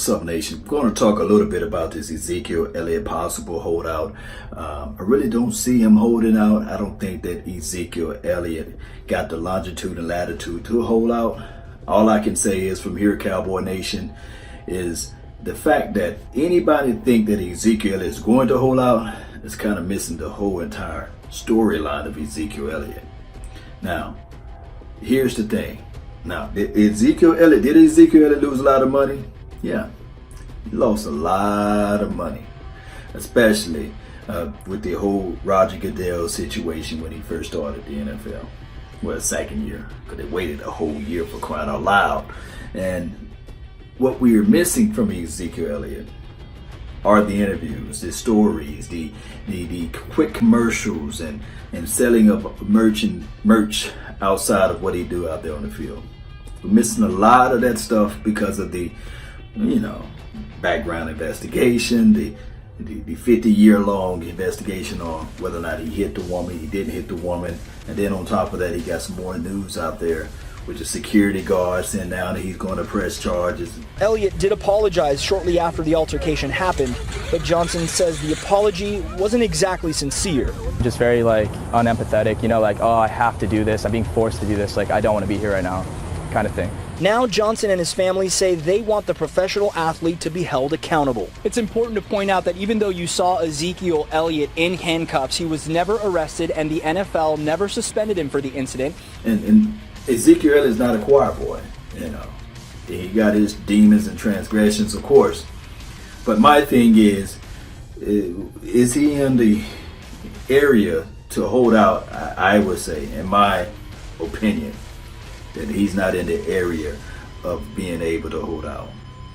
What's up, nation? I'm going to talk a little bit about this Ezekiel Elliott possible holdout. I really don't see him holding out. I don't think that Ezekiel Elliott got the longitude and latitude to hold out. All I can say is from here, Cowboy Nation, is the fact that anybody think that Ezekiel is going to hold out is kind of missing the whole entire storyline of Ezekiel Elliott. Now, here's the thing. Now, did Ezekiel Elliott lose a lot of money? Yeah, he lost a lot of money, especially with the whole Roger Goodell situation when he first started the NFL. Well, second year, because they waited a whole year for crying out loud. And what we are missing from Ezekiel Elliott are the interviews, the stories, the quick commercials, and selling of merch outside of what he do out there on the field. We're missing a lot of that stuff because of the background investigation, the 50-year-long investigation on whether or not he hit the woman, he didn't hit the woman, and then on top of that, he got some more news out there with the security guard saying now that he's going to press charges. Elliott did apologize shortly after the altercation happened, but Johnson says the apology wasn't exactly sincere. Just very unempathetic, oh, I have to do this, I'm being forced to do this, I don't want to be here right now, kind of thing. Now Johnson and his family say they want the professional athlete to be held accountable. It's important to point out that even though you saw Ezekiel Elliott in handcuffs, he was never arrested and the NFL never suspended him for the incident. And Ezekiel Elliott is not a choir boy, He got his demons and transgressions, of course. But my thing is he in the area to hold out? I would say, in my opinion, that he's not in the area of being able to hold out.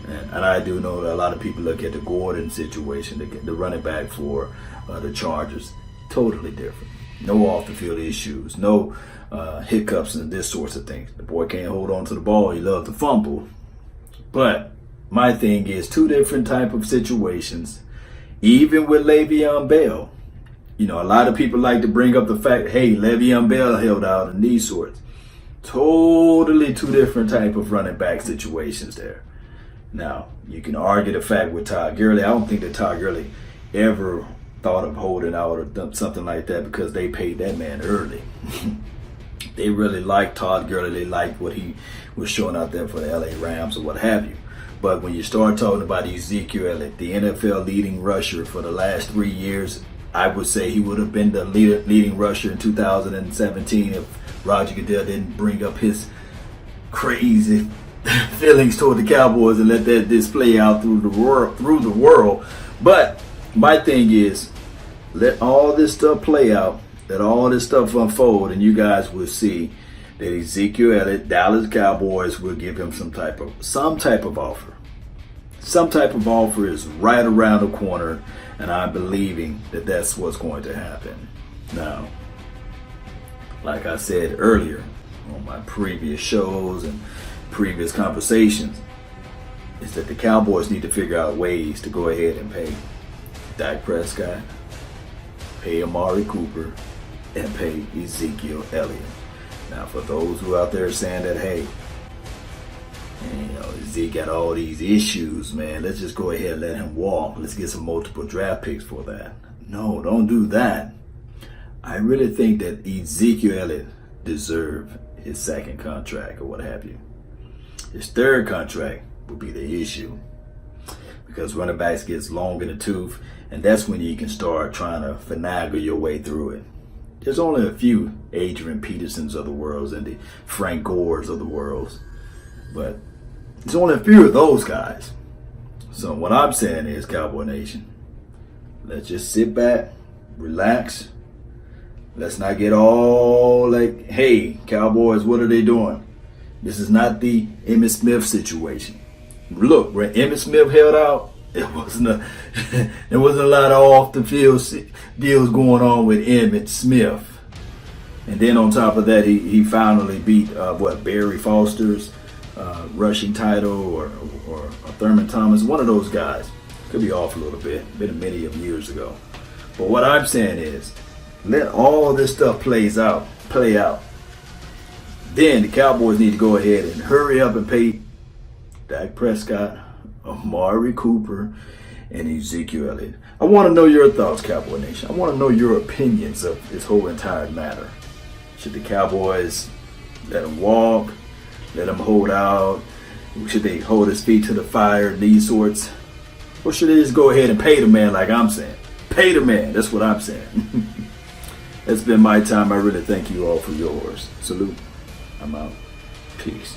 And I do know that a lot of people look at the Gordon situation, the running back for the Chargers, totally different. No off the field issues, no hiccups and this sorts of things. The boy can't hold on to the ball, he loves to fumble. But my thing is two different type of situations. Even with Le'Veon Bell, a lot of people like to bring up the fact, hey, Le'Veon Bell held out and these sorts. Totally two different type of running back situations there. Now, you can argue the fact with Todd Gurley. I don't think that Todd Gurley ever thought of holding out or something like that because they paid that man early. They really liked Todd Gurley. They liked what he was showing out there for the LA Rams or what have you. But when you start talking about Ezekiel Elliott, the NFL leading rusher for the last 3 years, I would say he would have been the leading rusher in 2017 if Roger Goodell didn't bring up his crazy feelings toward the Cowboys and let that display out through the world. But my thing is, let all this stuff play out, let all this stuff unfold, and you guys will see that Ezekiel Elliott, Dallas Cowboys, will give him some type of offer. Some type of offer is right around the corner, and I'm believing that that's what's going to happen. Now, like I said earlier on my previous shows and previous conversations, is that the Cowboys need to figure out ways to go ahead and pay Dak Prescott, pay Amari Cooper, and pay Ezekiel Elliott. Now, for those who out there saying that, hey, Zeke got all these issues, man, let's just go ahead and let him walk. Let's get some multiple draft picks for that. No, don't do that. I really think that Ezekiel Elliott deserves his second contract or what have you. His third contract would be the issue because running backs gets long in the tooth, and that's when you can start trying to finagle your way through it. There's only a few Adrian Petersons of the world and the Frank Gores of the world, but there's only a few of those guys. So what I'm saying is, Cowboy Nation, let's just sit back, relax. Let's not get all hey, Cowboys, what are they doing? This is not the Emmitt Smith situation. Look, when Emmitt Smith held out, there wasn't a lot of off the field deals going on with Emmitt Smith. And then on top of that, he finally beat Barry Foster's rushing title or Thurman Thomas, one of those guys. Could be off a little bit, been many of years ago. But what I'm saying is, let all this stuff play out. Then the Cowboys need to go ahead and hurry up and pay Dak Prescott, Amari Cooper and Ezekiel Elliott. I want to know your thoughts, Cowboy Nation. I want to know your opinions of this whole entire matter. Should the Cowboys let him walk? Let him hold out? Should they hold his feet to the fire, these sorts? Or should they just go ahead and pay the man like I'm saying? Pay the man, that's what I'm saying. It's been my time. I really thank you all for yours. Salute. I'm out. Peace.